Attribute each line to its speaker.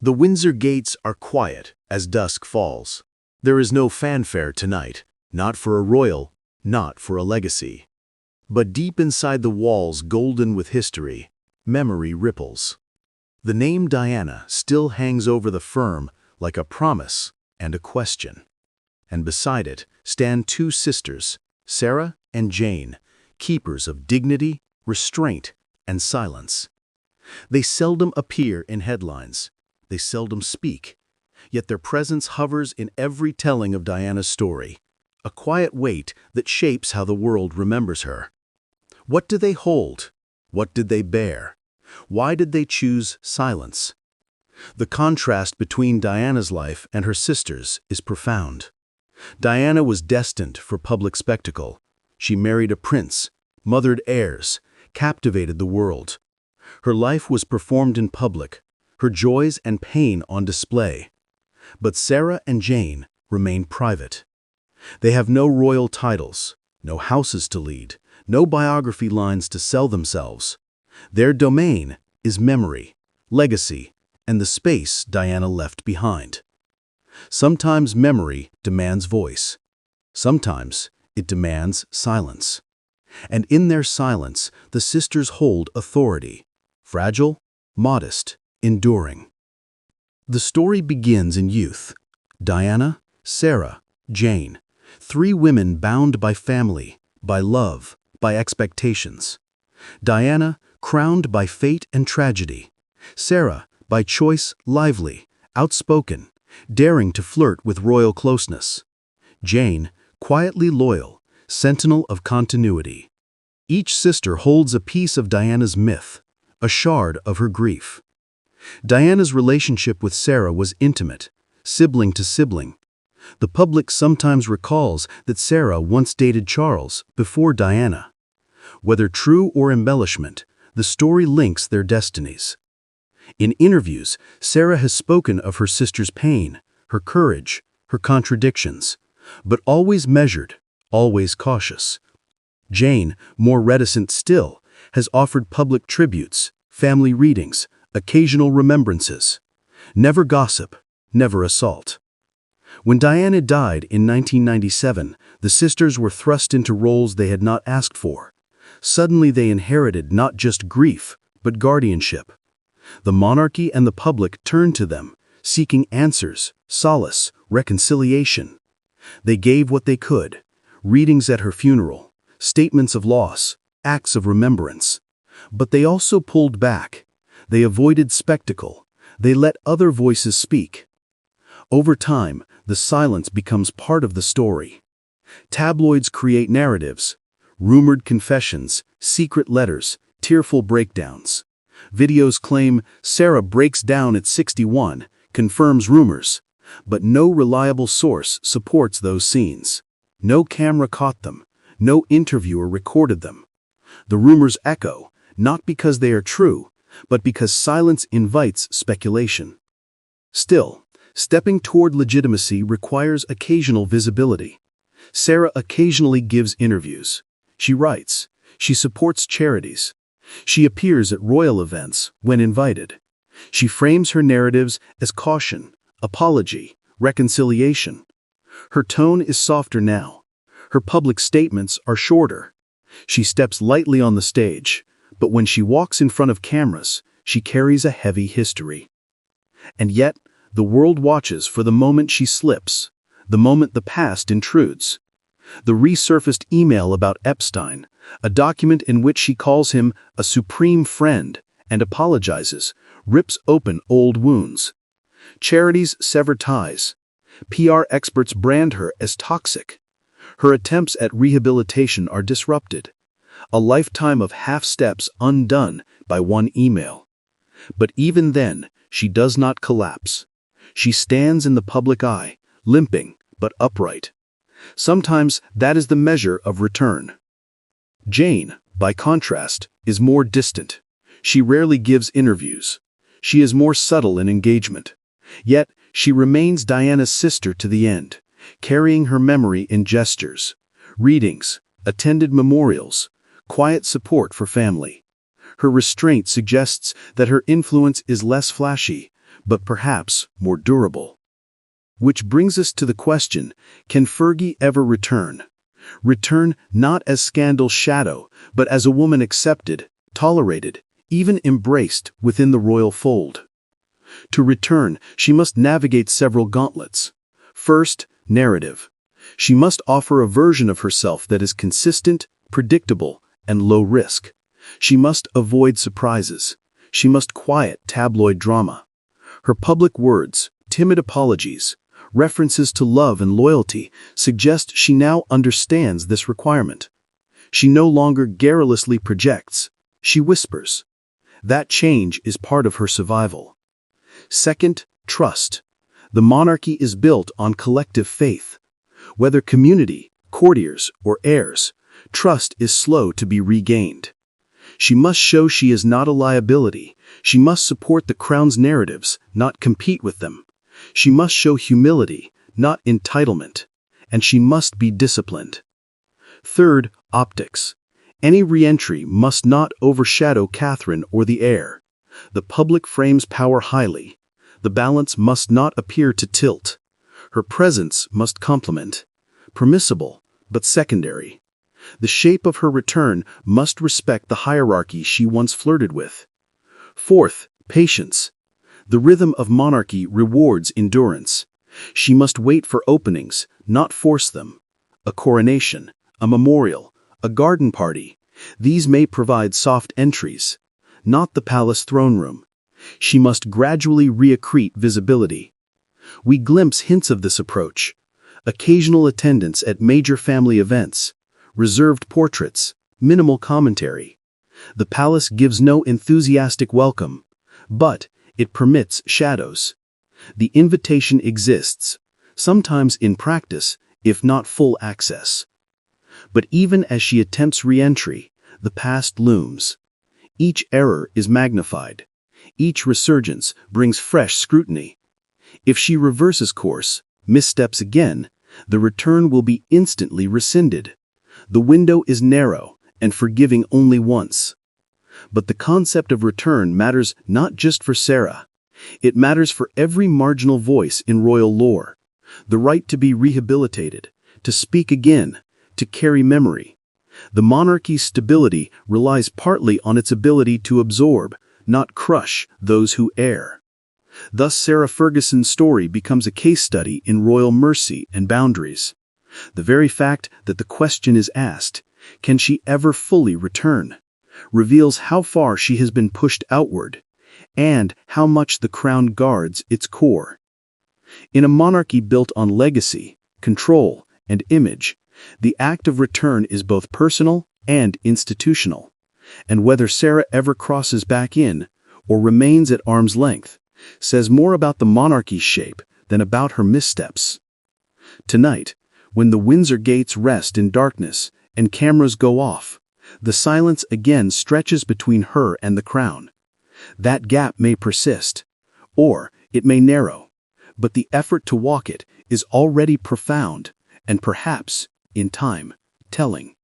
Speaker 1: The Windsor gates are quiet as dusk falls. There is no fanfare tonight, not for a royal, not for a legacy. But deep inside the walls golden with history, memory ripples. The name Diana still hangs over the firm like a promise and a question. And beside it stand two sisters, Sarah and Jane, keepers of dignity, restraint, and silence. They seldom appear in headlines. They seldom speak. Yet their presence hovers in every telling of Diana's story, a quiet weight that shapes how the world remembers her. What do they hold? What did they bear? Why did they choose silence? The contrast between Diana's life and her sister's is profound. Diana was destined for public spectacle. She married a prince, mothered heirs, captivated the world. Her life was performed in public, her joys and pain on display. But Sarah and Jane remain private. They have no royal titles, no houses to lead, no biography lines to sell themselves. Their domain is memory, legacy, and the space Diana left behind. Sometimes memory demands voice. Sometimes it demands silence. And in their silence, the sisters hold authority, fragile, modest, enduring. The story begins in youth. Diana, Sarah, Jane, three women bound by family, by love, by expectations. Diana, crowned by fate and tragedy. Sarah, by choice, lively, outspoken, daring to flirt with royal closeness. Jane, quietly loyal, sentinel of continuity. Each sister holds a piece of Diana's myth, a shard of her grief. Diana's relationship with Sarah was intimate, sibling to sibling. The public sometimes recalls that Sarah once dated Charles before Diana. Whether true or embellishment, the story links their destinies. In interviews, Sarah has spoken of her sister's pain, her courage, her contradictions, but always measured, always cautious. Jane, more reticent still, has offered public tributes, family readings, occasional remembrances. Never gossip, never assault. When Diana died in 1997, the sisters were thrust into roles they had not asked for. Suddenly they inherited not just grief, but guardianship. The monarchy and the public turned to them, seeking answers, solace, reconciliation. They gave what they could: readings at her funeral, statements of loss, acts of remembrance. But they also pulled back. They avoided spectacle. They let other voices speak. Over time, the silence becomes part of the story. Tabloids create narratives, rumored confessions, secret letters, tearful breakdowns. Videos claim Sarah breaks down at 61, confirms rumors, but no reliable source supports those scenes. No camera caught them, no interviewer recorded them. The rumors echo, not because they are true, but because silence invites speculation. Still, stepping toward legitimacy requires occasional visibility. Sarah occasionally gives interviews. She writes. She supports charities. She appears at royal events when invited. She frames her narratives as caution, apology, reconciliation. Her tone is softer now. Her public statements are shorter. She steps lightly on the stage, but when she walks in front of cameras, she carries a heavy history. And yet, the world watches for the moment she slips, the moment the past intrudes. The resurfaced email about Epstein, a document in which she calls him a supreme friend and apologizes, rips open old wounds. Charities sever ties. PR experts brand her as toxic. Her attempts at rehabilitation are disrupted. A lifetime of half-steps undone by one email. But even then, she does not collapse. She stands in the public eye, limping but upright. Sometimes that is the measure of return. Jane, by contrast, is more distant. She rarely gives interviews. She is more subtle in engagement. Yet, she remains Diana's sister to the end, carrying her memory in gestures, readings, attended memorials, quiet support for family. Her restraint suggests that her influence is less flashy, but perhaps more durable. Which brings us to the question, can Fergie ever return? Return not as scandal's shadow, but as a woman accepted, tolerated, even embraced within the royal fold. To return, she must navigate several gauntlets. First, narrative. She must offer a version of herself that is consistent, predictable, and low risk. She must avoid surprises. She must quiet tabloid drama. Her public words, timid apologies, references to love and loyalty suggest she now understands this requirement. She no longer garrulously projects. She whispers. That change is part of her survival. Second, trust. The monarchy is built on collective faith. Whether community, courtiers, or heirs, trust is slow to be regained. She must show she is not a liability. She must support the crown's narratives, not compete with them. She must show humility, not entitlement. And she must be disciplined. Third, optics. Any re-entry must not overshadow Catherine or the heir. The public frames power highly. The balance must not appear to tilt. Her presence must complement. Permissible, but secondary. The shape of her return must respect the hierarchy she once flirted with. Fourth, patience. The rhythm of monarchy rewards endurance. She must wait for openings, not force them. A coronation, a memorial, a garden party. These may provide soft entries, not the palace throne room. She must gradually reaccrete visibility. We glimpse hints of this approach. Occasional attendance at major family events, reserved portraits, minimal commentary. The palace gives no enthusiastic welcome, but it permits shadows. The invitation exists, sometimes in practice, if not full access. But even as she attempts re-entry, the past looms. Each error is magnified. Each resurgence brings fresh scrutiny. If she reverses course, missteps again, the return will be instantly rescinded. The window is narrow and forgiving only once. But the concept of return matters not just for Sarah. It matters for every marginal voice in royal lore. The right to be rehabilitated, to speak again, to carry memory. The monarchy's stability relies partly on its ability to absorb, not crush, those who err. Thus Sarah Ferguson's story becomes a case study in royal mercy and boundaries. The very fact that the question is asked, can she ever fully return, reveals how far she has been pushed outward, and how much the crown guards its core. In a monarchy built on legacy, control, and image, the act of return is both personal and institutional. And whether Sarah ever crosses back in, or remains at arm's length, says more about the monarchy's shape than about her missteps. Tonight, when the Windsor gates rest in darkness and cameras go off, the silence again stretches between her and the crown. That gap may persist, or it may narrow, but the effort to walk it is already profound and perhaps, in time, telling.